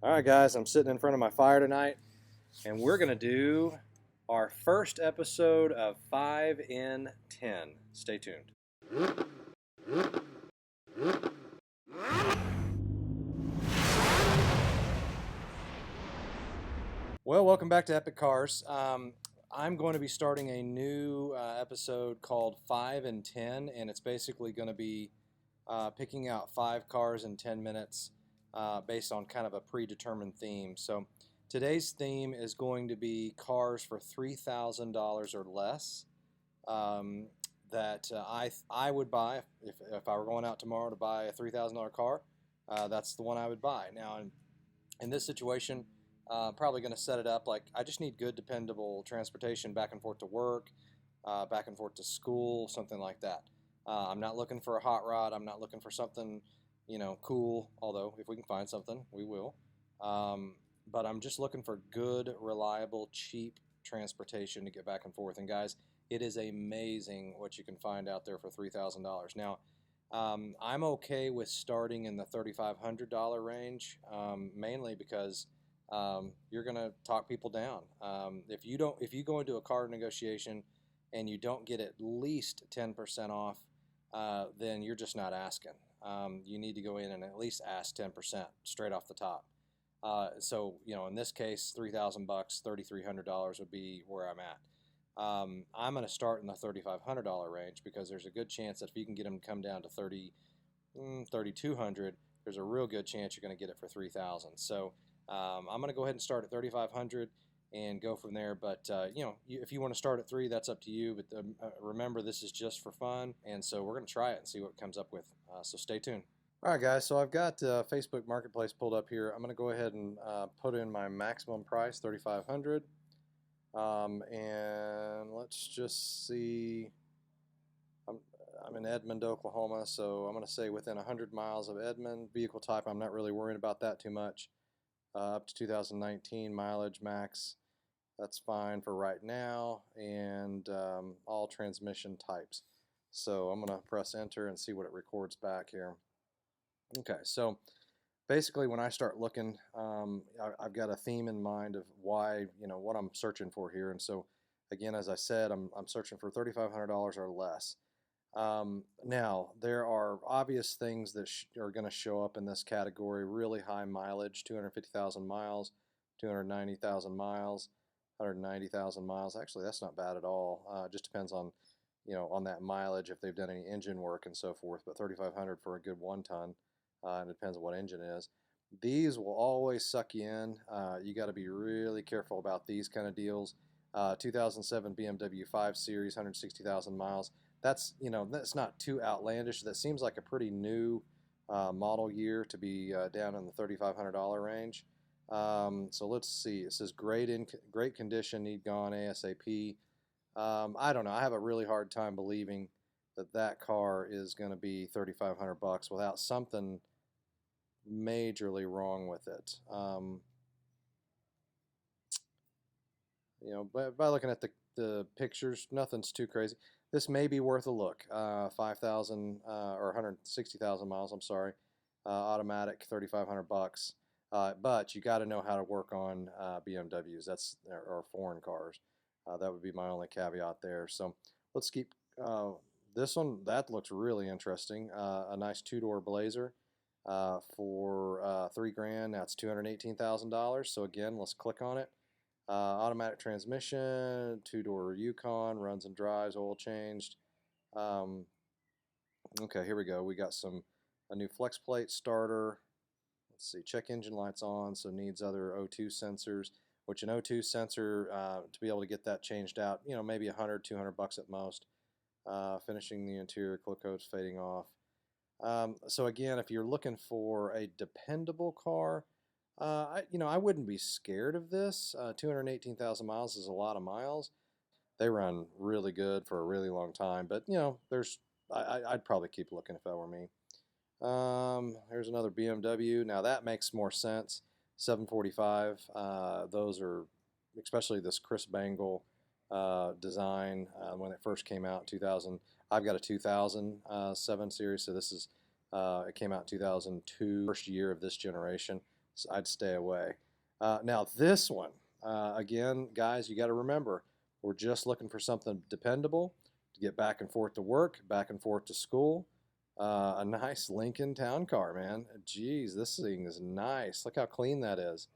All right, guys, I'm sitting in front of my fire tonight, and we're going to do our first episode of 5 in 10. Stay tuned. Well, welcome back to Epic Cars. I'm going to be starting a new episode called 5 in 10, and it's basically going to be picking out 5 cars in 10 minutes based on kind of a predetermined theme. So today's theme is going to be cars for $3,000 or less that I would buy if I were going out tomorrow to buy a $3,000 car. That's the one I would buy. Now, in this situation, probably going to set it up like I just need good, dependable transportation back and forth to work, back and forth to school, something like that. I'm not looking for a hot rod. I'm not looking for something, cool. Although if we can find something, we will. But I'm just looking for good, reliable, cheap transportation to get back and forth. And guys, it is amazing what you can find out there for $3,000. Now, I'm okay with starting in the $3,500 range, mainly because you're going to talk people down. If you go into a car negotiation and you don't get at least 10% off, then you're just not asking. You need to go in and at least ask 10% straight off the top. So in this case, $3,000, $3,300 would be where I'm at. I'm going to start in the $3,500 range because there's a good chance that if you can get them to come down to $3,200, there's a real good chance you're going to get it for $3,000. So I'm going to go ahead and start at $3,500 and go from there. But if you want to start at 3, that's up to you. But remember, this is just for fun, and so we're going to try it and see what it comes up with. So stay tuned. All right, guys. So I've got Facebook Marketplace pulled up here. I'm going to go ahead and put in my maximum price, $3,500. And let's just see. I'm in Edmond, Oklahoma, so I'm going to say within 100 miles of Edmond. Vehicle type, I'm not really worrying about that too much. Up to 2019 mileage max, that's fine for right now, and all transmission types. So I'm going to press enter and see what it records back here. Okay, so basically when I start looking, I've got a theme in mind of why, what I'm searching for here. And so again, as I said, I'm searching for $3,500 or less. Now, there are obvious things that are going to show up in this category. Really high mileage, 250,000 miles, 290,000 miles, 190,000 miles. Actually, that's not bad at all. It just depends on, on that mileage, if they've done any engine work and so forth. But 3,500 for a good 1-ton. And it depends on what engine it is. These will always suck you in. You got to be really careful about these kind of deals. 2007 BMW 5 Series, 160,000 miles. That's not too outlandish. That seems like a pretty new model year to be down in the $3,500 range. So let's see. It says great condition, need gone ASAP. I don't know. I have a really hard time believing that car is going to be $3,500 without something majorly wrong with it. By looking at the pictures, nothing's too crazy. This may be worth a look. 5,000 or 160,000 miles. I'm sorry. Automatic, $3,500. But you got to know how to work on BMWs. Or foreign cars. That would be my only caveat there. So let's keep this one. That looks really interesting. A nice 2-door Blazer. For $3,000, that's $218,000. So again, let's click on it. Automatic transmission, 2-door Yukon, runs and drives, oil changed. Okay, here we go. We got a new flex plate starter. Let's see, check engine lights on, so needs other O2 sensors, which an O2 sensor, to be able to get that changed out, maybe $100, $200 at most. Finishing the interior, clip coats fading off. So again, if you're looking for a dependable car, I wouldn't be scared of this. 218,000 miles is a lot of miles. They run really good for a really long time, but I'd probably keep looking if that were me. Here's another BMW. Now that makes more sense. 745. Those are, especially this Chris Bangle design when it first came out in 2000. I've got a 2007 series, so this is it came out in 2002, first year of this generation. So I'd stay away. Now this one, again, guys, you got to remember, we're just looking for something dependable to get back and forth to work, back and forth to school. A nice Lincoln Town Car, man. Geez, this thing is nice. Look how clean that is.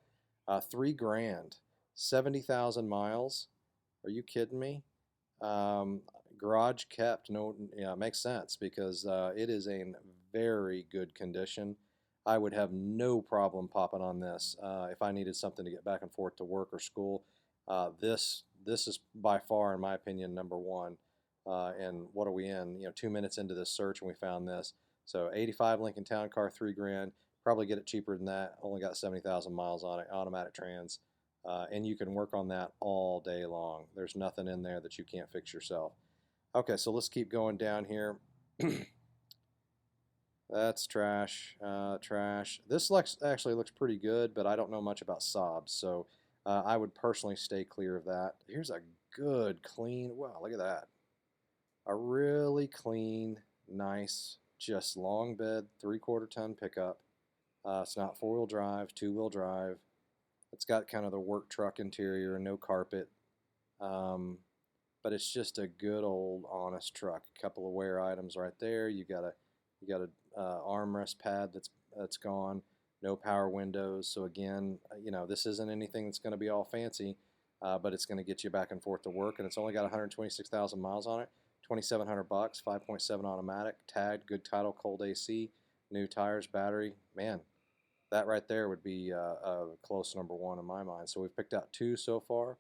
$3 grand, 70,000 miles. Are you kidding me? Um, Garage kept. No, yeah, makes sense because it is in very good condition. I would have no problem popping on this if I needed something to get back and forth to work or school. This is by far, in my opinion, number one. And what are we in? 2 minutes into this search, and we found this. So 85 Lincoln Town Car, $3 grand. Probably get it cheaper than that. Only got 70,000 miles on it. Automatic trans. And you can work on that all day long. There's nothing in there that you can't fix yourself. Okay, so let's keep going down here. That's trash. Trash. This actually looks pretty good, but I don't know much about Saabs, so I would personally stay clear of that. Here's a good, clean, wow, look at that. A really clean, nice, just long bed, 3/4 ton pickup. It's not 4-wheel drive, 2-wheel drive. It's got kind of the work truck interior, no carpet. But it's just a good old honest truck. A couple of wear items right there. You got a armrest pad that's gone. No power windows. So again, this isn't anything that's going to be all fancy, but it's going to get you back and forth to work. And it's only got 126,000 miles on it. 2,700 bucks. 5.7 automatic. Tagged. Good title. Cold AC. New tires. Battery. Man, that right there would be a close number one in my mind. So we've picked out 2 so far.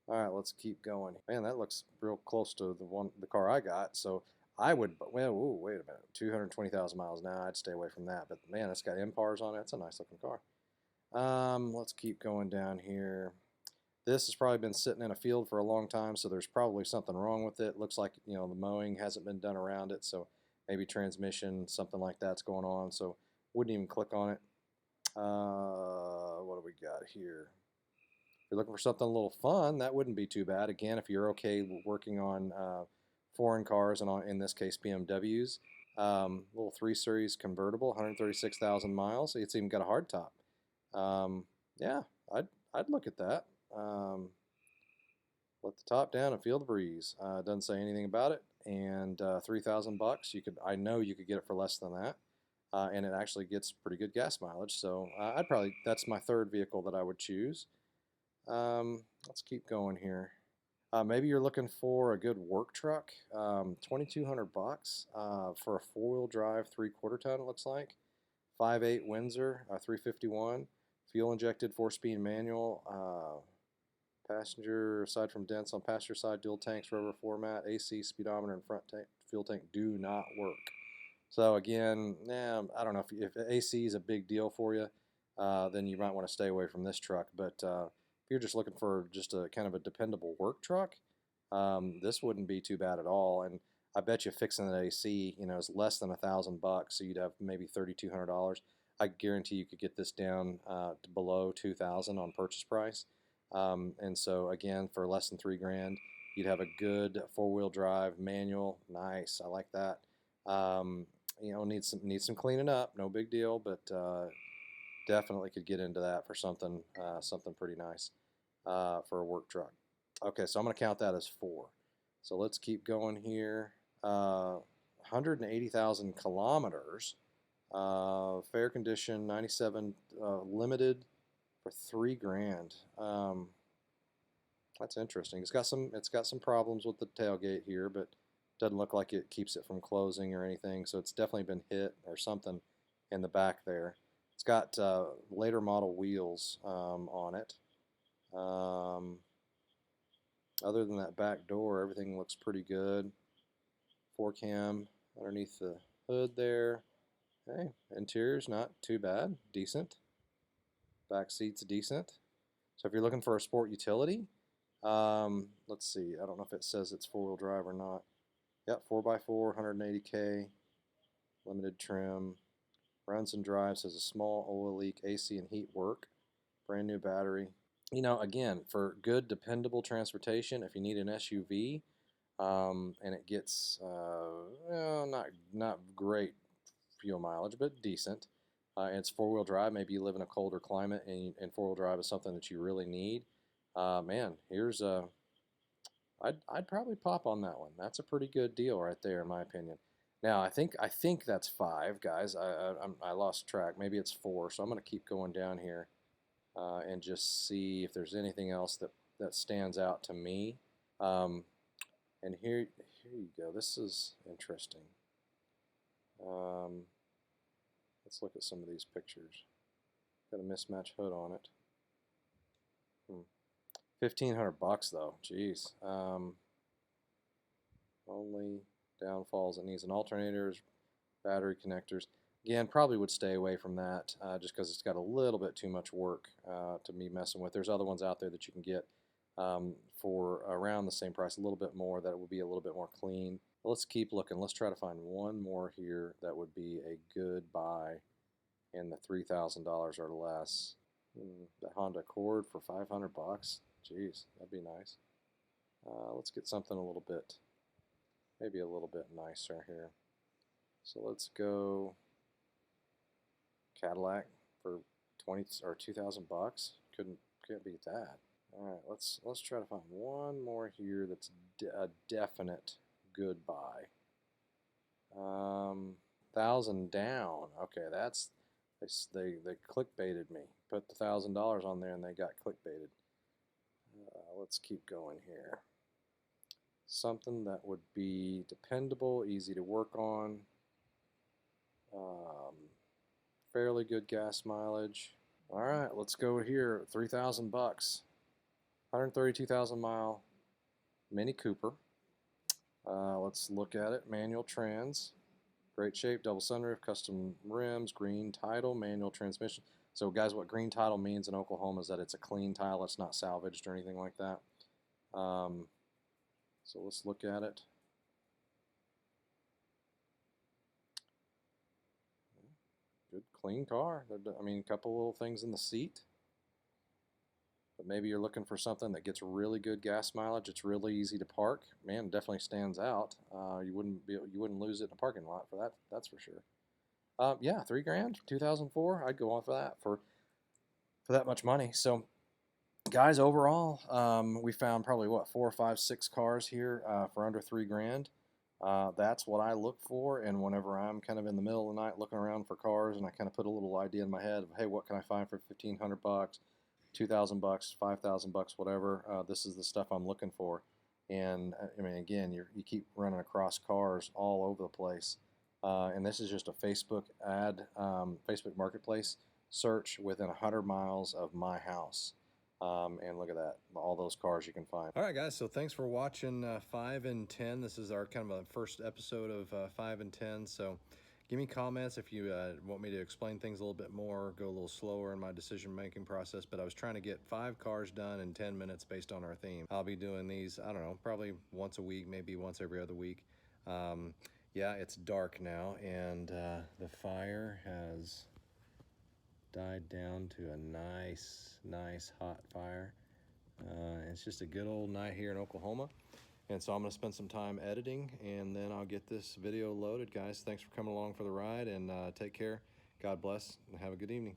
All right, let's keep going. Man, that looks real close to the car I got. So I would, well, ooh, wait a minute, 220,000 miles now. I'd stay away from that. But man, it's got Impars on it. It's a nice looking car. Let's keep going down here. This has probably been sitting in a field for a long time, so there's probably something wrong with it. Looks like the mowing hasn't been done around it, so maybe transmission, something like that's going on. So wouldn't even click on it. What do we got here? If you're looking for something a little fun, that wouldn't be too bad. Again, if you're okay working on foreign cars, and in this case BMWs, little 3 Series convertible, 136,000 miles. It's even got a hardtop. Yeah, I'd look at that. Let the top down and feel the breeze. Doesn't say anything about it. And 3,000 bucks, I know you could get it for less than that. And it actually gets pretty good gas mileage. So that's my third vehicle that I would choose. Let's keep going here. Maybe you're looking for a good work truck. 2,200 bucks for a 4-wheel drive, 3/4 ton. It looks like 5.8 Windsor, 351, fuel injected, 4-speed manual. Passenger aside from dents on passenger side, dual tanks, rubber floor mat, AC, speedometer, and front tank, fuel tank do not work. So again, I don't know if AC is a big deal for you, then you might want to stay away from this truck. But if you're just looking for just a kind of a dependable work truck, this wouldn't be too bad at all. And I bet you fixing the AC, is less than $1,000, so you'd have maybe $3,200. I guarantee you could get this down to below $2,000 on purchase price. And so again, for less than $3 grand, you'd have a good 4-wheel drive manual. Nice, I like that. Needs some cleaning up. No big deal, but definitely could get into that for something pretty nice for a work truck. Okay, so I'm going to count that as 4. So let's keep going here. 180,000 kilometers. Fair condition, 97 limited for $3 grand. That's interesting. It's got some problems with the tailgate here, but doesn't look like it keeps it from closing or anything. So it's definitely been hit or something in the back there. It's got later model wheels on it. Other than that back door, everything looks pretty good. 4-cam underneath the hood there. Hey, interior's not too bad. Decent. Back seat's decent. So if you're looking for a sport utility, let's see. I don't know if it says it's 4-wheel drive or not. Yep, 4x4, 180K, limited trim. Runs and drives, has a small oil leak, AC and heat work. Brand new battery. Again, for good, dependable transportation, if you need an SUV, and it gets not great fuel mileage, but decent. and it's four-wheel drive. Maybe you live in a colder climate and four-wheel drive is something that you really need. Man, here's a I'd probably pop on that one. That's a pretty good deal right there, in my opinion. Now, I think that's five, guys. I lost track. Maybe it's four. So I'm going to keep going down here and just see if there's anything else that stands out to me. Um, and here you go. This is interesting. Um, let's look at some of these pictures. Got a mismatched hood on it. 1,500 bucks though. Jeez. Only downfalls, it needs an alternators, battery connectors. Again, probably would stay away from that just because it's got a little bit too much work to be messing with. There's other ones out there that you can get for around the same price, a little bit more, that it would be a little bit more clean. But let's keep looking. Let's try to find one more here that would be a good buy in the $3,000 or less. The Honda Accord for 500 bucks. Jeez, that'd be nice. Let's get something a little bit, maybe a little bit nicer here. So let's go Cadillac for 20 or 2,000 bucks. Can't beat that. All right, let's try to find one more here that's a definite good buy. 1,000 down. Okay, that's they clickbaited me. Put the $1,000 on there and they got clickbaited. Let's keep going here. Something that would be dependable, easy to work on, fairly good gas mileage. All right, let's go here. 3,000 bucks, 132,000 mile Mini Cooper. Let's look at it. Manual trans, great shape, double sunroof, custom rims, green title, manual transmission. So guys, what green title means in Oklahoma is that it's a clean title. It's not salvaged or anything like that. So let's look at it. Good clean car. I mean, a couple little things in the seat. But maybe you're looking for something that gets really good gas mileage. It's really easy to park. Man, it definitely stands out. You wouldn't lose it in a parking lot for that. That's for sure. Yeah, $3,000, 2004. I'd go on for that for that much money. So, guys, overall, we found probably what 4 or 5, 6 cars here for under $3,000. That's what I look for, and whenever I'm kind of in the middle of the night looking around for cars, and I kind of put a little idea in my head of, hey, what can I find for 1,500 bucks, 2,000 bucks, 5,000 bucks, whatever. This is the stuff I'm looking for. And I mean, again, you keep running across cars all over the place. And this is just a Facebook ad, Facebook Marketplace search within 100 miles of my house. And look at that, all those cars you can find. All right, guys, so thanks for watching 5 and 10. This is our kind of a first episode of 5 and 10. So give me comments if you want me to explain things a little bit more, go a little slower in my decision-making process. But I was trying to get 5 cars done in 10 minutes based on our theme. I'll be doing these, I don't know, probably once a week, maybe once every other week. Yeah, it's dark now, and the fire has died down to a nice hot fire. It's just a good old night here in Oklahoma. And so I'm going to spend some time editing, and then I'll get this video loaded. Guys, thanks for coming along for the ride, and take care. God bless, and have a good evening.